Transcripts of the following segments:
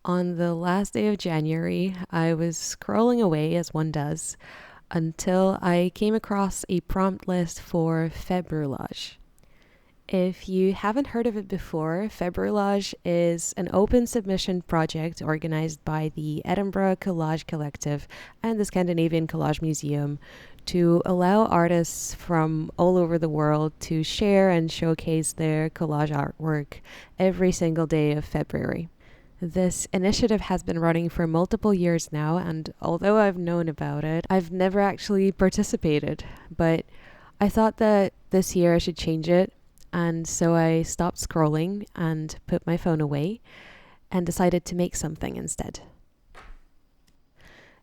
On the last day of January, I was scrolling away as one does until I came across a prompt list for Februllage. If you haven't heard of it before, Februllage is an open submission project organized by the Edinburgh Collage Collective and the Scandinavian Collage Museum to allow artists from all over the world to share and showcase their collage artwork every single day of February. This initiative has been running for multiple years now, and although I've known about it, I've never actually participated. But I thought that this year I should change it, and so I stopped scrolling and put my phone away and decided to make something instead.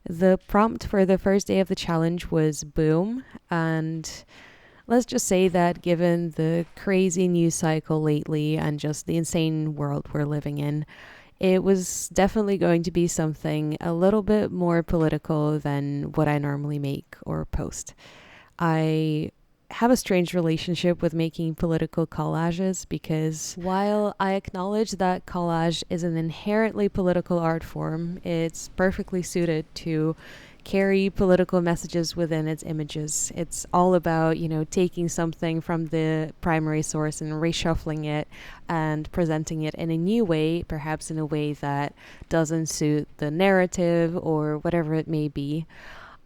The prompt for the first day of the challenge was boom, and let's just say that given the crazy news cycle lately and just the insane world we're living in, it was definitely going to be something a little bit more political than what I normally make or post. I have a strange relationship with making political collages because while I acknowledge that collage is an inherently political art form, it's perfectly suited to carry political messages within its images. It's all about, taking something from the primary source and reshuffling it and presenting it in a new way, perhaps in a way that doesn't suit the narrative or whatever it may be.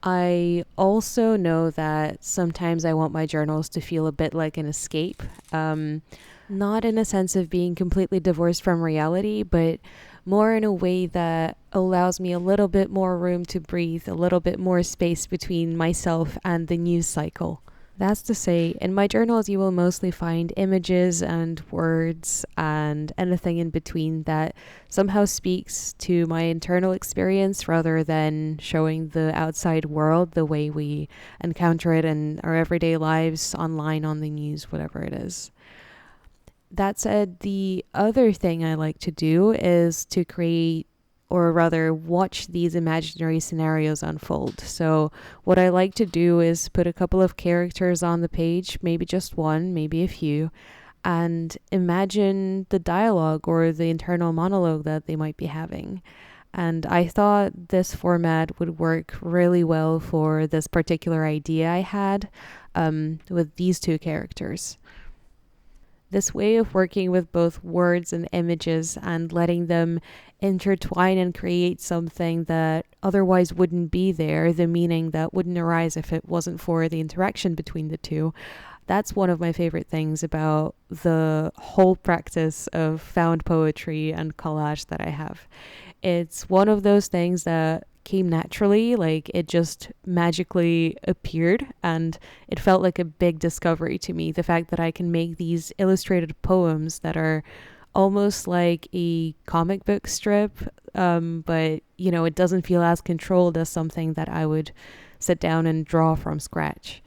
I also know that sometimes I want my journals to feel a bit like an escape. Not in a sense of being completely divorced from reality, but more in a way that allows me a little bit more room to breathe, a little bit more space between myself and the news cycle. That's to say, in my journals, you will mostly find images and words and anything in between that somehow speaks to my internal experience rather than showing the outside world the way we encounter it in our everyday lives, online, on the news, whatever it is. That said, the other thing I like to do is to create or rather watch these imaginary scenarios unfold. So what I like to do is put a couple of characters on the page, maybe just one, maybe a few, and imagine the dialogue or the internal monologue that they might be having. And I thought this format would work really well for this particular idea I had with these two characters. This way of working with both words and images and letting them intertwine and create something that otherwise wouldn't be there, the meaning that wouldn't arise if it wasn't for the interaction between the two. That's one of my favorite things about the whole practice of found poetry and collage that I have. It's one of those things that came naturally, like it just magically appeared, and it felt like a big discovery to me. The fact that I can make these illustrated poems that are almost like a comic book strip, but it doesn't feel as controlled as something that I would sit down and draw from scratch.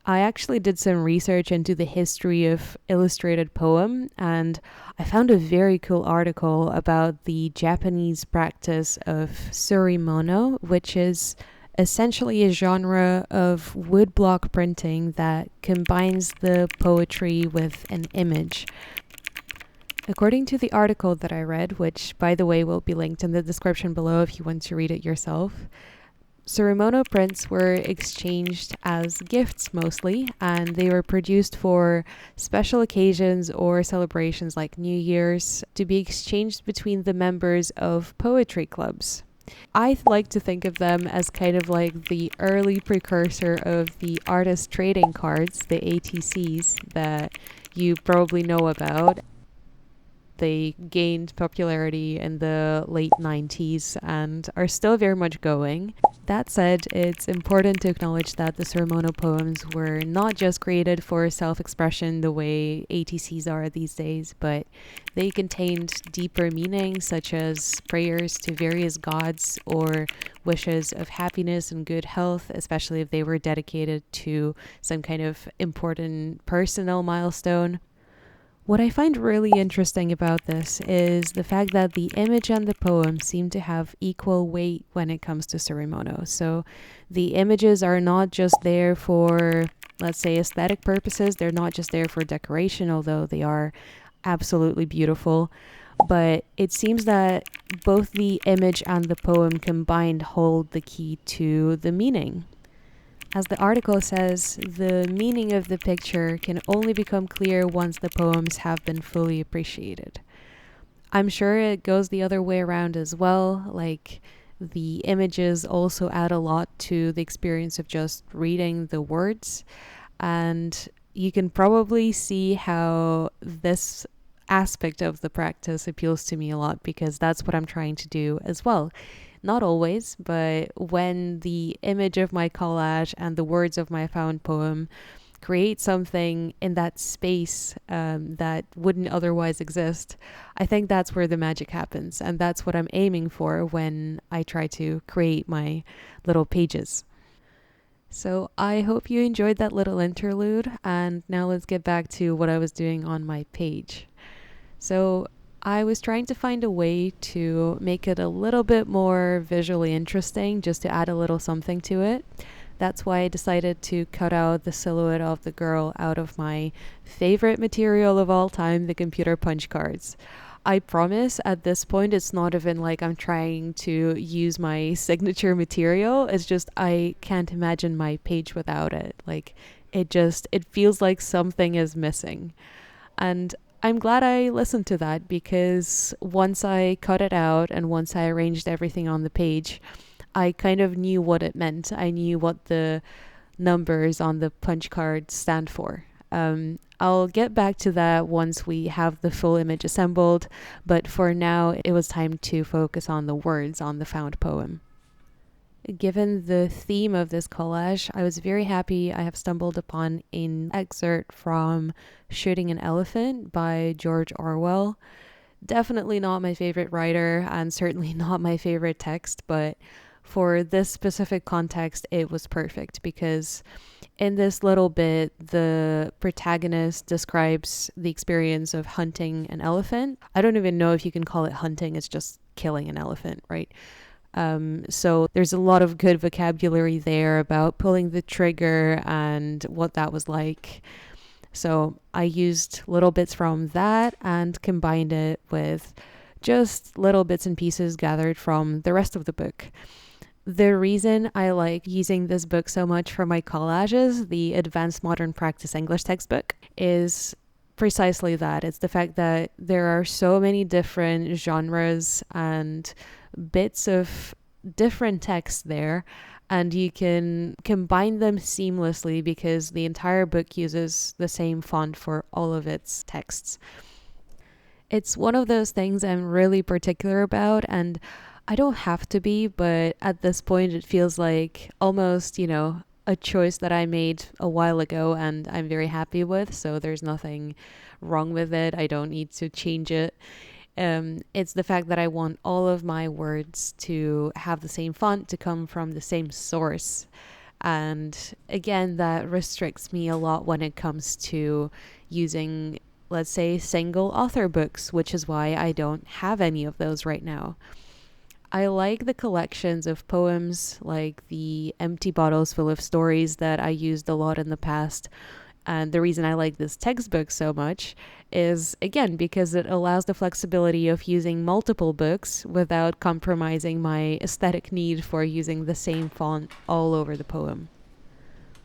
I actually did some research into the history of illustrated poem, and I found a very cool article about the Japanese practice of Surimono, which is essentially a genre of woodblock printing that combines the poetry with an image. According to the article that I read, which by the way will be linked in the description below if you want to read it yourself, Surimono prints were exchanged as gifts mostly, and they were produced for special occasions or celebrations like New Year's to be exchanged between the members of poetry clubs. I like to think of them as kind of like the early precursor of the artist trading cards, the ATCs, that you probably know about. They gained popularity in the late 90s and are still very much going. That said, it's important to acknowledge that the Surimono poems were not just created for self-expression the way ATCs are these days, but they contained deeper meanings such as prayers to various gods or wishes of happiness and good health, especially if they were dedicated to some kind of important personal milestone. What I find really interesting about this is the fact that the image and the poem seem to have equal weight when it comes to Surimono. So the images are not just there for, let's say, aesthetic purposes. They're not just there for decoration, although they are absolutely beautiful. but it seems that both the image and the poem combined hold the key to the meaning. As the article says, the meaning of the picture can only become clear once the poems have been fully appreciated. I'm sure it goes the other way around as well. Like, the images also add a lot to the experience of just reading the words. And you can probably see how this aspect of the practice appeals to me a lot because that's what I'm trying to do as well. Not always, but when the image of my collage and the words of my found poem create something in that space that wouldn't otherwise exist, I think that's where the magic happens. And that's what I'm aiming for when I try to create my little pages. So I hope you enjoyed that little interlude. And now let's get back to what I was doing on my page. So I was trying to find a way to make it a little bit more visually interesting, just to add a little something to it. That's why I decided to cut out the silhouette of the girl out of my favorite material of all time, the computer punch cards. I promise at this point it's not even like I'm trying to use my signature material. It's just I can't imagine my page without it. Like, it feels like something is missing. And I'm glad I listened to that because once I cut it out and once I arranged everything on the page, I kind of knew what it meant. I knew what the numbers on the punch card stand for. I'll get back to that once we have the full image assembled, but for now, it was time to focus on the words on the found poem. Given the theme of this collage, I was very happy I have stumbled upon an excerpt from Shooting an Elephant by George Orwell. Definitely not my favorite writer and certainly not my favorite text, but for this specific context, it was perfect because in this little bit, the protagonist describes the experience of hunting an elephant. I don't even know if you can call it hunting, it's just killing an elephant, right? So there's a lot of good vocabulary there about pulling the trigger and what that was like. So I used little bits from that and combined it with just little bits and pieces gathered from the rest of the book. The reason I like using this book so much for my collages, the Advanced Modern Practice English textbook, is precisely that. It's the fact that there are so many different genres and bits of different text there, and you can combine them seamlessly because the entire book uses the same font for all of its texts. It's one of those things I'm really particular about, and I don't have to be, but at this point it feels like almost, a choice that I made a while ago and I'm very happy with, so there's nothing wrong with it. I don't need to change it. It's the fact that I want all of my words to have the same font, to come from the same source. And again, that restricts me a lot when it comes to using, let's say, single author books, which is why I don't have any of those right now. I like the collections of poems, like the Empty Bottles Full of Stories that I used a lot in the past. And the reason I like this textbook so much is, again, because it allows the flexibility of using multiple books without compromising my aesthetic need for using the same font all over the poem.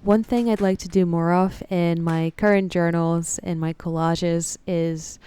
One thing I'd like to do more of in my current journals, in my collages, is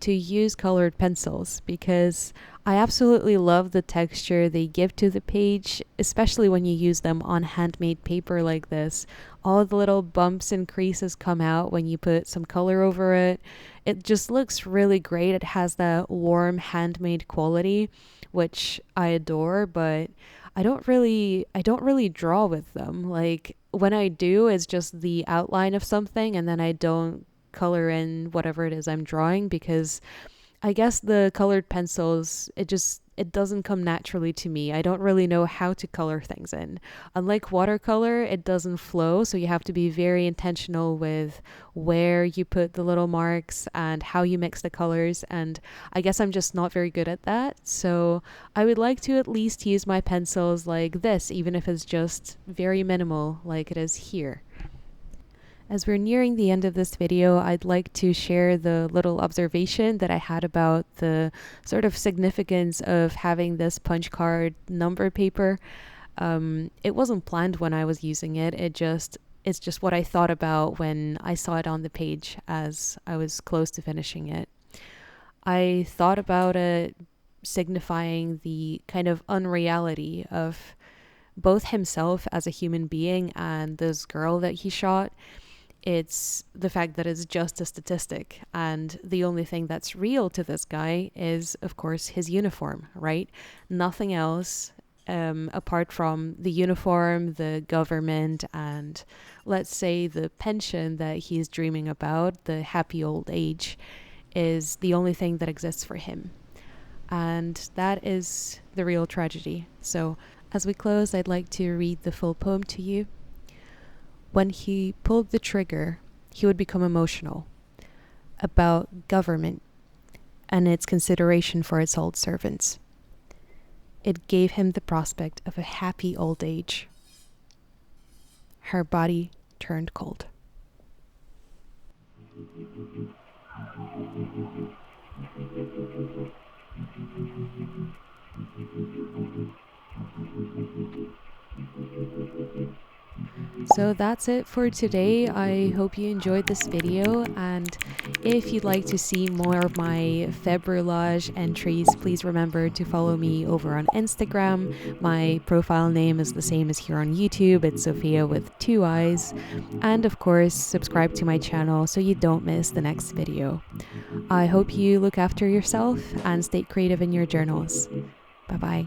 to use colored pencils because I absolutely love the texture they give to the page, especially when you use them on handmade paper like this. All the little bumps and creases come out when you put some color over it. It just looks really great. It has that warm handmade quality, which I adore, but I don't really draw with them. Like, when I do, it's just the outline of something and then I don't color in whatever it is I'm drawing because I guess the colored pencils, it doesn't come naturally to me. I don't really know how to color things in. Unlike watercolor, it doesn't flow, so you have to be very intentional with where you put the little marks and how you mix the colors, and I guess I'm just not very good at that. So I would like to at least use my pencils like this, even if it's just very minimal like it is here. As we're nearing the end of this video, I'd like to share the little observation that I had about the sort of significance of having this punch card number paper. It wasn't planned when I was using it. It's just what I thought about when I saw it on the page as I was close to finishing it. I thought about it signifying the kind of unreality of both himself as a human being and this girl that he shot. It's the fact that it's just a statistic, and the only thing that's real to this guy is, of course, his uniform, right? Nothing else apart from the uniform, the government, and let's say the pension that he's dreaming about, the happy old age, is the only thing that exists for him. And that is the real tragedy. So as we close, I'd like to read the full poem to you. When he pulled the trigger, he would become emotional about government and its consideration for its old servants. It gave him the prospect of a happy old age. Her body turned cold. So that's it for today. I hope you enjoyed this video, and if you'd like to see more of my Februllage entries, please remember to follow me over on Instagram. My profile name is the same as here on YouTube. It's Sophia with 2 eyes. And of course, subscribe to my channel so you don't miss the next video. I hope you look after yourself and stay creative in your journals. Bye bye.